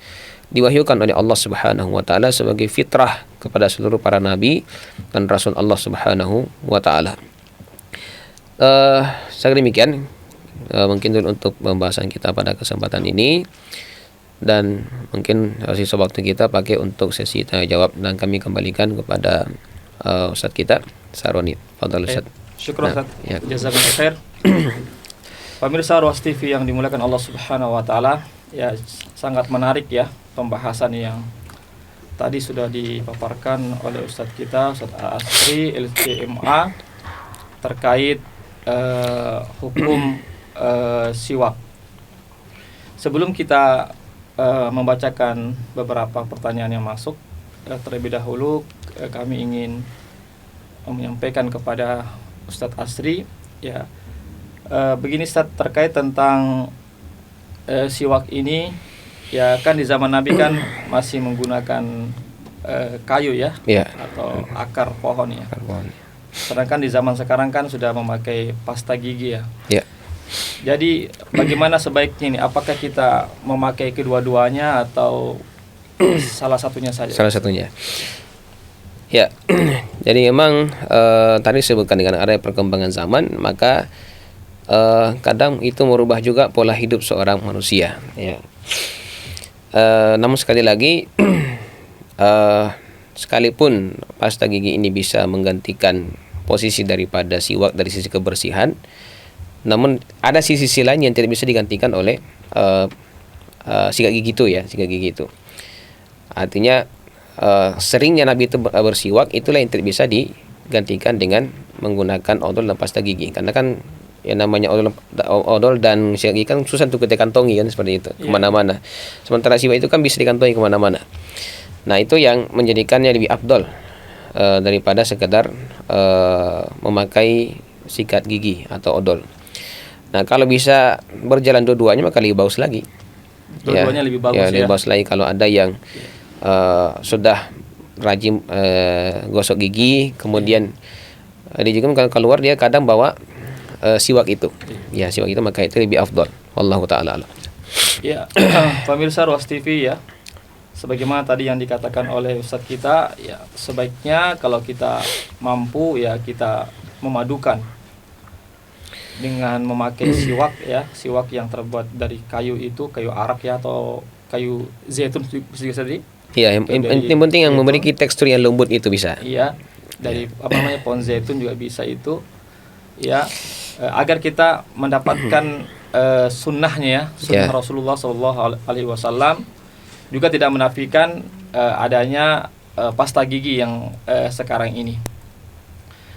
diwahyukan oleh Allah Subhanahu wa taala sebagai fitrah kepada seluruh para nabi dan rasul Allah Subhanahu wa taala. Saya demikian mungkin dulu untuk pembahasan kita pada kesempatan ini, dan mungkin sisa waktu kita pakai untuk sesi tanya jawab, dan kami kembalikan kepada Ustaz kita Saroni. Fadhal Ustaz. Syukur Ustaz. Ya. Jazakallahu khair. Pemirsa Ruas TV yang dimuliakan Allah Subhanahu wa taala, ya sangat menarik ya pembahasan yang tadi sudah dipaparkan oleh Ustaz kita, Ustaz Asri LCMA, terkait hukum siwak. Sebelum kita membacakan beberapa pertanyaan yang masuk, terlebih dahulu kami ingin menyampaikan kepada Ustadz Asri ya, begini Ustadz, terkait tentang siwak ini ya, kan di zaman Nabi kan masih menggunakan kayu ya, atau akar pohon ya. Sedangkan di zaman sekarang kan sudah memakai pasta gigi ya. Jadi bagaimana sebaiknya ini? Apakah kita memakai kedua-duanya atau salah satunya saja? Salah satunya. Ya, jadi memang tadi disebutkan dengan ada perkembangan zaman, maka kadang itu merubah juga pola hidup seorang manusia. Ya. Namun sekali lagi, sekalipun pasta gigi ini bisa menggantikan posisi daripada siwak dari sisi kebersihan, namun ada sisi lain yang tidak bisa digantikan oleh sikat gigi itu ya, sikat gigi itu. Artinya seringnya Nabi itu bersiwak itulah yang tidak bisa digantikan dengan menggunakan odol dan pasta gigi, karena kan yang namanya odol dan sikat gigi kan susah untuk kita kantongi kan seperti itu kemana-mana. Sementara siwak itu kan bisa dikantongi kemana-mana. Nah itu yang menjadikannya lebih afdol daripada sekedar memakai sikat gigi atau odol. Nah kalau bisa berjalan dua-duanya maka lebih bagus lagi. Dua-duanya lebih bagus ya. Lebih bagus lagi kalau ada yang sudah rajin gosok gigi, kemudian dia juga kalau keluar dia kadang bawa siwak itu. Ya siwak itu maka itu lebih afdol. Wallahu taala alam. Ya, pemirsa Ruas TV ya. Sebagaimana tadi yang dikatakan oleh Ustadz kita, ya sebaiknya kalau kita mampu ya kita memadukan dengan memakai siwak ya, siwak yang terbuat dari kayu itu, kayu arak ya atau kayu zaitun bisa jadi. Iya, yang penting yang memiliki tekstur yang lembut itu bisa. Iya, dari apa namanya pohon zaitun juga bisa itu. Ya, agar kita mendapatkan sunnahnya ya, sunnah Rasulullah SAW. Juga tidak menafikan adanya pasta gigi yang sekarang ini.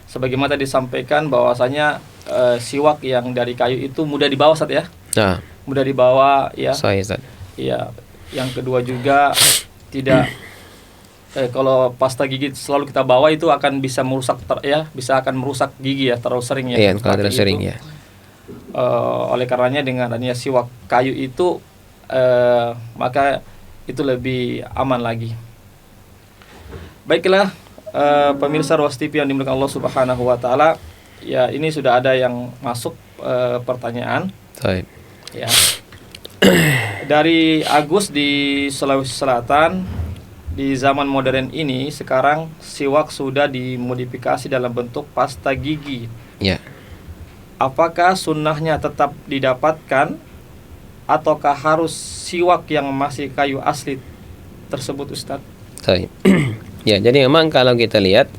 Sebagaimana tadi disampaikan bahwasanya siwak yang dari kayu itu mudah dibawa Ustaz ya. Nah, Mudah dibawa ya. Ustaz. Iya. Yang kedua juga tidak kalau pasta gigi selalu kita bawa itu akan bisa merusak bisa akan merusak gigi ya terlalu sering ya. Iya, kalau terlalu sering ya. Oleh karenanya dengan adanya siwak kayu itu maka itu lebih aman lagi. Baiklah pemirsa Ruas TV yang dimuliakan Allah Subhanahu wa taala, ya ini sudah ada yang masuk pertanyaan. Baik. Ya. Dari Agus di Sulawesi Selatan, di zaman modern ini sekarang siwak sudah dimodifikasi dalam bentuk pasta gigi. Ya. Apakah sunnahnya tetap didapatkan ataukah harus siwak yang masih kayu asli tersebut Ustadz? Baik. Ya, jadi memang kalau kita lihat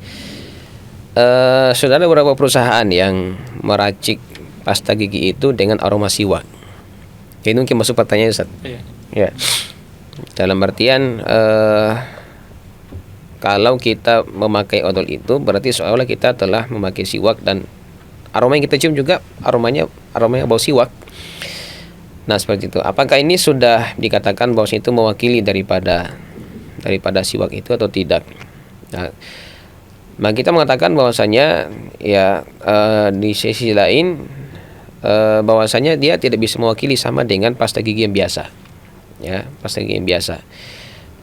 sudah ada beberapa perusahaan yang meracik pasta gigi itu dengan aroma siwak. Ini mungkin masuk pertanyaan Ustaz. Iya. Ya. Dalam artian kalau kita memakai odol itu berarti seolah kita telah memakai siwak dan aroma yang kita cium juga aromanya bau siwak. Nah seperti itu. Apakah ini sudah dikatakan bahwa itu mewakili daripada siwak itu atau tidak? Nah kita mengatakan bahwasanya ya di sisi lain bahwasanya dia tidak bisa mewakili sama dengan pasta gigi yang biasa. Ya, pasta gigi yang biasa.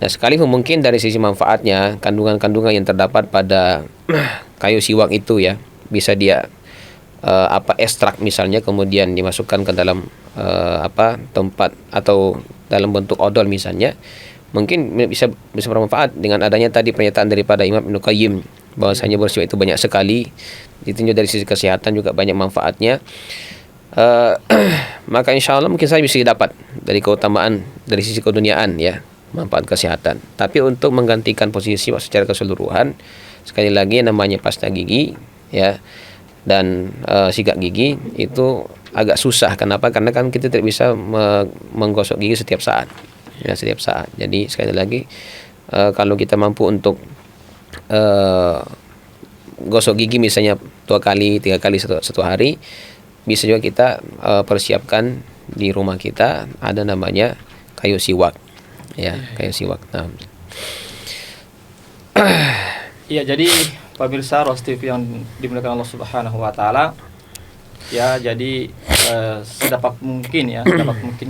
Nah sekalipun mungkin dari sisi manfaatnya kandungan-kandungan yang terdapat pada kayu siwak itu ya bisa dia ekstrak misalnya kemudian dimasukkan ke dalam tempat atau dalam bentuk odol misalnya, mungkin bisa bermanfaat dengan adanya tadi pernyataan daripada Imam Ibnu Qayyim bahwasanya bersiwak itu banyak sekali, ditinjau dari sisi kesehatan juga banyak manfaatnya. Maka insya Allah mungkin saya bisa dapat dari keutamaan dari sisi keduniaan ya, manfaat kesehatan. Tapi untuk menggantikan posisi siwak secara keseluruhan, sekali lagi namanya pasta gigi ya dan sikat gigi itu agak susah. Kenapa? Karena kan kita tidak bisa menggosok gigi setiap saat. Ya, setiap saat. Jadi sekali lagi kalau kita mampu untuk gosok gigi misalnya 2 kali, 3 kali satu hari, bisa juga kita persiapkan di rumah kita ada namanya kayu siwak. Ya, kayu siwak. Nah. Iya, jadi pemirsa Ruas TV yang dimuliakan Allah Subhanahu wa taala, ya jadi sedapat mungkin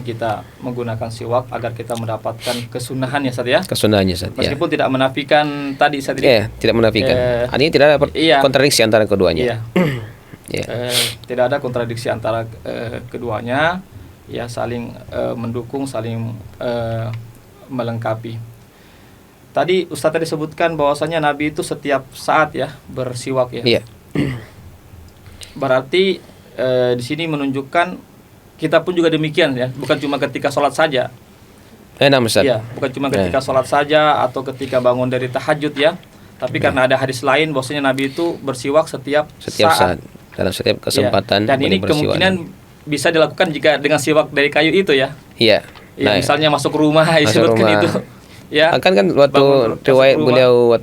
kita menggunakan siwak agar kita mendapatkan kesunahannya Ustaz ya. Kesunahannya Ustaz. Meskipun tidak menafikan tadi Ustaz. Tidak menafikan. Artinya tidak ada kontradiksi antara keduanya. Iya. Tidak ada kontradiksi antara keduanya, ya saling mendukung, saling melengkapi. Tadi Ustaz tadi sebutkan bahwasanya Nabi itu setiap saat ya bersiwak ya. Iya. Berarti di sini menunjukkan kita pun juga demikian ya, bukan cuma ketika sholat saja. Iya, bukan cuma ketika sholat saja atau ketika bangun dari tahajud ya, tapi karena ada hadis lain bahwasanya Nabi itu bersiwak setiap saat. Dalam setiap kesempatan. Ya. Dan ini kemungkinan bisa dilakukan jika dengan siwak dari kayu itu ya. Iya. Ya, misalnya masuk rumah disebutkan itu. Ya. Kan waktu riwayat beliau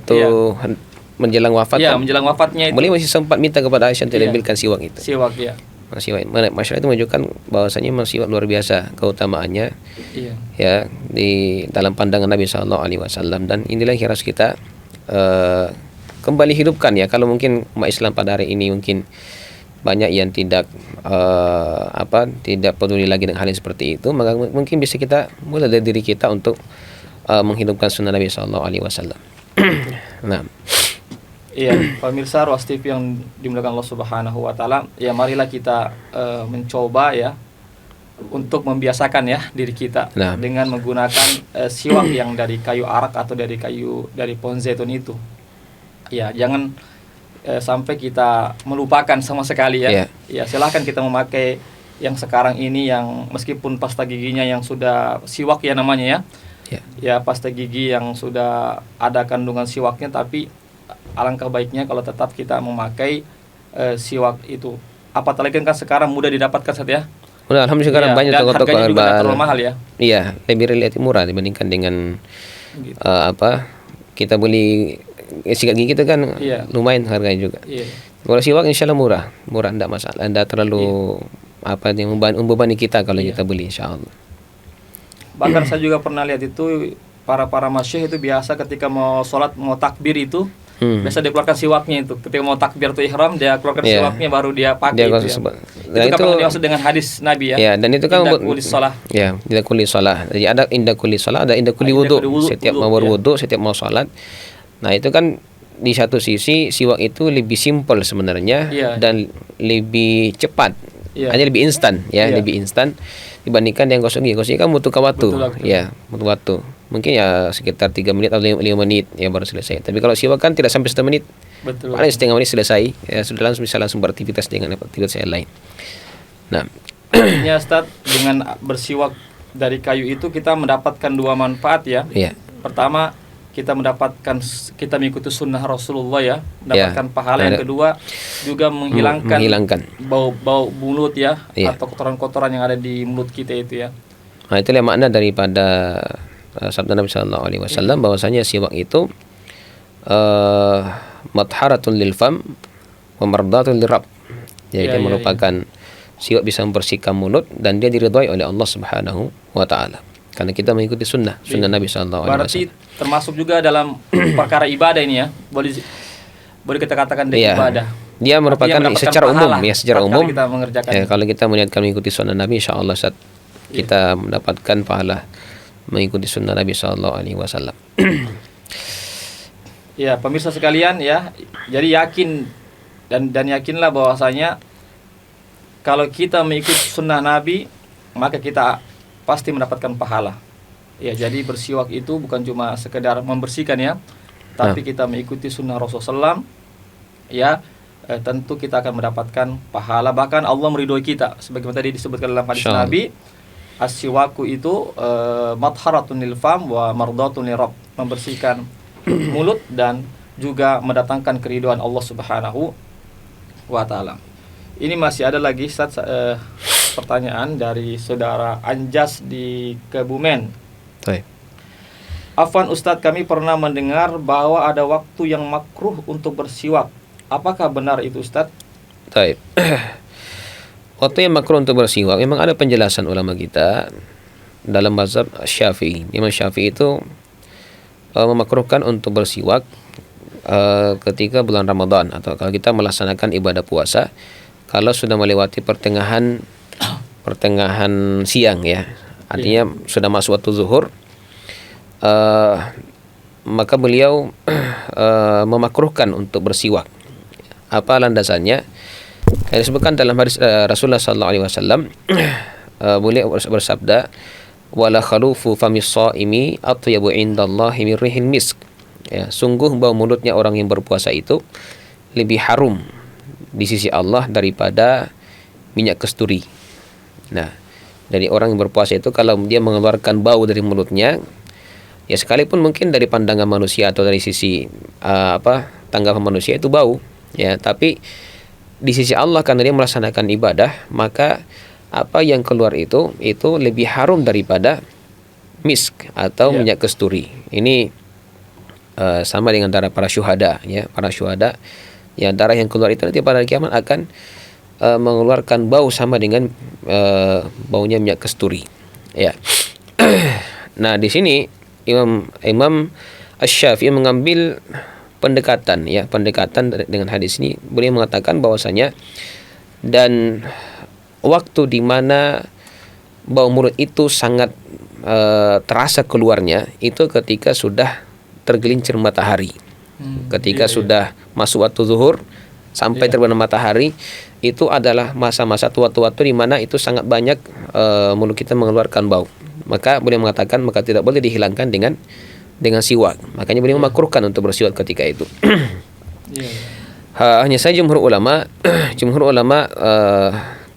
menjelang wafat. Ya, menjelang wafatnya itu. Beliau masih sempat minta kepada Aisyah untuk diambilkan siwak itu. Siwak ya. Siwak masyarakat itu menunjukkan bahwasanya siwak luar biasa keutamaannya Iya. ya di dalam pandangan Nabi Shallallahu Alaihi Wasallam, dan inilah yang harus kita kembali hidupkan ya. Kalau mungkin umat Islam pada hari ini mungkin banyak yang tidak tidak peduli lagi dengan hal yang seperti itu, maka mungkin bisa kita mulai dari diri kita untuk menghidupkan sunnah Nabi Shallallahu Alaihi Wasallam. Nah, Iya, pemirsa Ruas TV yang dimuliakan Allah Subhanahu wa taala, ya marilah kita mencoba ya untuk membiasakan ya diri kita Nah. dengan menggunakan siwak yang dari kayu arak atau dari pohon zaitun itu. Ya, jangan sampai kita melupakan sama sekali ya. Iya. Ya, silahkan kita memakai yang sekarang ini yang meskipun pasta giginya yang sudah siwak ya namanya ya. ya. Ya, pasta gigi yang sudah ada kandungan siwaknya, tapi alangkah baiknya kalau tetap kita memakai siwak itu. Apalagi kan sekarang mudah didapatkan Ustaz ya. Udah, alhamdulillah sekarang Iya, banyak dan toko-toko harganya juga herbal. tidak terlalu mahal ya. Iya, lebih relatif murah dibandingkan dengan Gitu. kita beli sikat gigi itu kan Iya. lumayan harganya juga. Iya. Kalau siwak insya Allah murah, tidak masalah, tidak terlalu yang membebani kita kalau Iya. kita beli insya Allah. Bahkan saya juga pernah lihat itu para masyayikh itu biasa ketika mau sholat, mau takbir itu biasa dia keluarkan siwaknya itu. Ketika mau takbir atau ihram dia keluarkan Iya. siwaknya baru dia pakai Dia itu ya. nah, Itu kan pernah dimaksud dengan hadis Nabi ya. Ya, dan itu kan Indah kulis sholah. Ya, indah kulis sholah. Jadi ada indah kulis sholah, ada indah kuli Indah wudu. kuli wudu, Setiap wudu, mau ya. berwudu, setiap mau sholat. Nah, itu kan di satu sisi siwak itu lebih simpel sebenarnya Iya. dan lebih cepat. Iya. Hanya lebih instan ya, Iya. lebih instan dibandingkan yang gosok gigi. Gosok gigi kan butuh waktu. Butuh waktu. Ya, butuh waktu. Mungkin ya sekitar 3 menit atau 5 menit ya baru selesai. Tapi kalau siwak kan tidak sampai 1 menit. Betul. Paling setengah menit selesai. Ya, sudah langsung bisa langsung beraktivitas dengan aktivitas yang lain. Nah, Artinya Ustaz, dengan bersiwak dari kayu itu kita mendapatkan 2 manfaat ya. iya. Pertama, kita mengikuti sunnah Rasulullah ya, mendapatkan pahala. Yang Ada. kedua, juga menghilangkan bau mulut ya, Iya. atau kotoran-kotoran yang ada di mulut kita itu ya. Nah, itulah makna daripada sabda Nabi Sallallahu Alaihi Wasallam bahwasanya siwak itu matharatun lil fam wa mardatun lirab. Jadi Iya, dia iya, merupakan siwak bisa membersihkan mulut dan dia diridhai oleh Allah Subhanahu wa taala. Karena kita mengikuti sunnah Nabi Sallallahu Alaihi Berarti Wasallam. termasuk juga dalam perkara ibadah ini ya. Boleh kita katakan dari Iya. ibadah. Dia merupakan Artinya mendapatkan secara umum pahala ya, secara tatkala umum. kita mengerjakan. Kalau kita meniatkan mengikuti sunnah Nabi, insyaallah Ustaz, kita mendapatkan pahala mengikuti sunnah Nabi Sallallahu Alaihi Wasallam. Ya, pemirsa sekalian ya. Jadi yakin dan yakinlah bahwasanya kalau kita mengikuti sunnah Nabi, maka kita pasti mendapatkan pahala. Ya, jadi bersiwak itu bukan cuma sekedar membersihkan ya, tapi kita mengikuti sunnah Rasulullah SAW, ya, tentu kita akan mendapatkan pahala. Bahkan Allah meridhoi kita, sebagaimana tadi disebutkan dalam hadis Insyaallah. Nabi, as-siwaku itu matharatun lil fam wa mardatun lirabb, membersihkan mulut dan juga mendatangkan keridhaan Allah Subhanahu wa taala. Ini masih ada lagi pertanyaan dari saudara Anjas di Kebumen. Baik. Afwan Ustadz, kami pernah mendengar bahwa ada waktu yang makruh untuk bersiwak. Apakah benar itu Ustadz? Baik. Waktu yang makruh untuk bersiwak memang ada penjelasan ulama kita dalam mazhab Syafi'i. Imam Syafi'i itu memakruhkan untuk bersiwak ketika bulan Ramadan atau kalau kita melaksanakan ibadah puasa kalau sudah melewati pertengahan siang ya. Artinya sudah masuk waktu zuhur, maka beliau memakruhkan untuk bersiwak. Apa landasannya? Yang disebutkan dalam hadis Rasulullah sallallahu alaihi wasallam, beliau bersabda, "Wala khalufu famis shaimi atyabu indallahi min rihil misk." Ya, sungguh bau mulutnya orang yang berpuasa itu lebih harum di sisi Allah daripada minyak kasturi. Nah, dari orang yang berpuasa itu kalau dia mengeluarkan bau dari mulutnya, ya sekalipun mungkin dari pandangan manusia atau dari sisi tanggapan manusia itu bau, ya, tapi di sisi Allah karena dia melaksanakan ibadah, maka apa yang keluar itu lebih harum daripada misk atau minyak kasturi. Ini sama dengan darah para syuhada, ya, para syuhada, ya, darah yang keluar itu nanti pada hari kiamat akan mengeluarkan bau sama dengan baunya minyak kasturi. Ya. Nah, di sini Imam Asy-Syafi'i mengambil pendekatan dengan hadis ini. Beliau mengatakan bahwasanya dan waktu di mana bau mulut itu sangat terasa keluarnya itu ketika sudah tergelincir matahari. Ketika sudah masuk waktu zuhur sampai terbenam matahari, itu adalah masa-masa waktu-waktu di mana itu sangat banyak mulut kita mengeluarkan bau. Maka beliau mengatakan maka tidak boleh dihilangkan dengan siwak. Makanya beliau memakruhkan untuk bersiwak ketika itu. Hanya saja jumhur ulama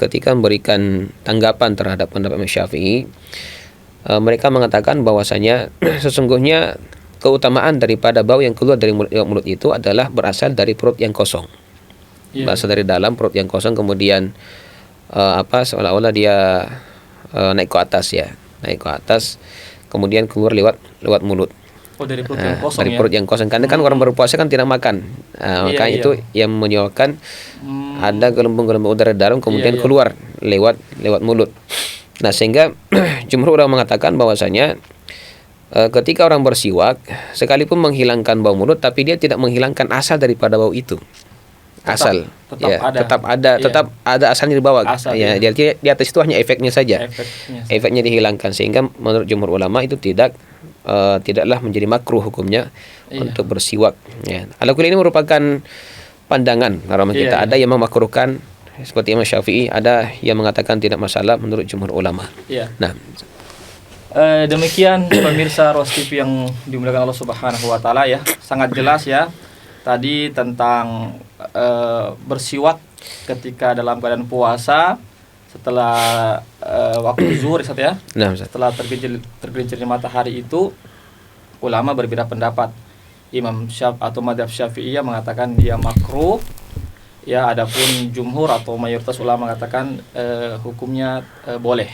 ketika memberikan tanggapan terhadap pendapat Imam Syafi'i, mereka mengatakan bahwasanya sesungguhnya keutamaan daripada bau yang keluar dari mulut itu adalah berasal dari perut yang kosong. Berasal dari dalam perut yang kosong, kemudian seolah-olah dia naik ke atas, kemudian keluar lewat mulut. Dari perut yang kosong. Dari perut yang kosong. Karena kan orang berpuasa kan tidak makan. Makanya itu yang menyebabkan ada gelembung-gelembung udara dalam kemudian keluar lewat mulut. Nah, sehingga jumhur ulama mengatakan bahwasanya ketika orang bersiwak, sekalipun menghilangkan bau mulut, tapi dia tidak menghilangkan asal daripada bau itu. Tetap ada asalnya di bawah. Di atas itu hanya efeknya saja. Efeknya dihilangkan, sehingga menurut jumhur ulama itu tidaklah menjadi makruh hukumnya untuk bersiwak. Ya. Ala-kulli ini merupakan pandangan ulama kita. Ada yang memakruhkan seperti Imam Syafi'i, ada yang mengatakan tidak masalah menurut jumhur ulama. Nah, demikian pemirsa Ros TV yang dimuliakan Allah Subhanahu wa taala ya. Sangat jelas ya tadi tentang bersiwak ketika dalam keadaan puasa setelah waktu zuhur ya. Nah, setelah tergelincirnya matahari itu ulama berbeda pendapat. Imam atau mazhab Syafi'iyah mengatakan dia makruh. Ya, adapun jumhur atau mayoritas ulama mengatakan hukumnya boleh.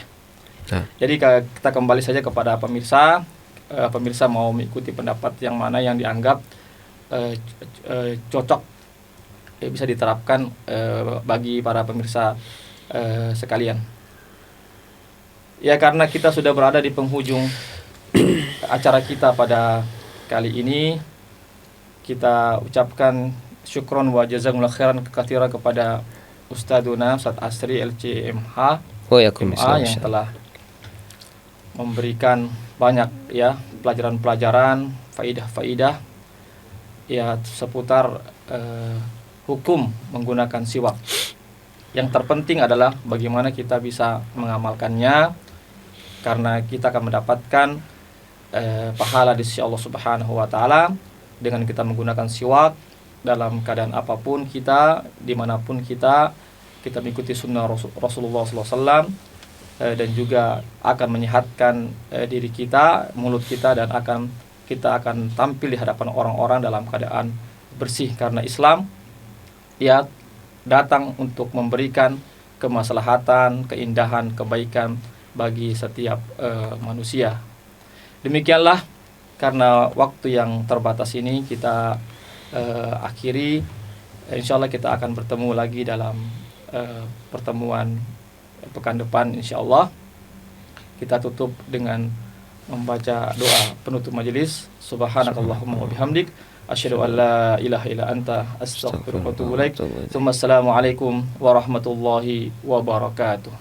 Jadi kita kembali saja kepada pemirsa. Pemirsa mau mengikuti pendapat yang mana yang dianggap cocok bisa diterapkan bagi para pemirsa sekalian. Ya, karena kita sudah berada di penghujung acara kita pada kali ini, kita ucapkan syukron wa jazakumullah khairan katsiran kepada Ustadzuna Ustadz Asri LCMH yang telah memberikan banyak ya pelajaran-pelajaran, faidah-faidah ya seputar hukum menggunakan siwak. Yang terpenting adalah bagaimana kita bisa mengamalkannya, karena kita akan mendapatkan pahala di sisi Allah Subhanahu wa taala dengan kita menggunakan siwak dalam keadaan apapun kita, dimanapun kita mengikuti sunnah Rasulullah SAW. Dan juga akan menyehatkan diri kita, mulut kita, dan kita akan tampil di hadapan orang-orang dalam keadaan bersih, karena Islam ya datang untuk memberikan kemaslahatan, keindahan, kebaikan bagi setiap manusia. Demikianlah, karena waktu yang terbatas ini kita akhiri. Insyaallah kita akan bertemu lagi dalam pertemuan pekan depan insyaallah. Kita tutup dengan membaca doa penutup majelis. Subhanakallahumma wa bihamdik asyhadu an la ilaha illa anta astaghfiruka wa atubu ilaik. Assalamualaikum warahmatullahi wabarakatuh.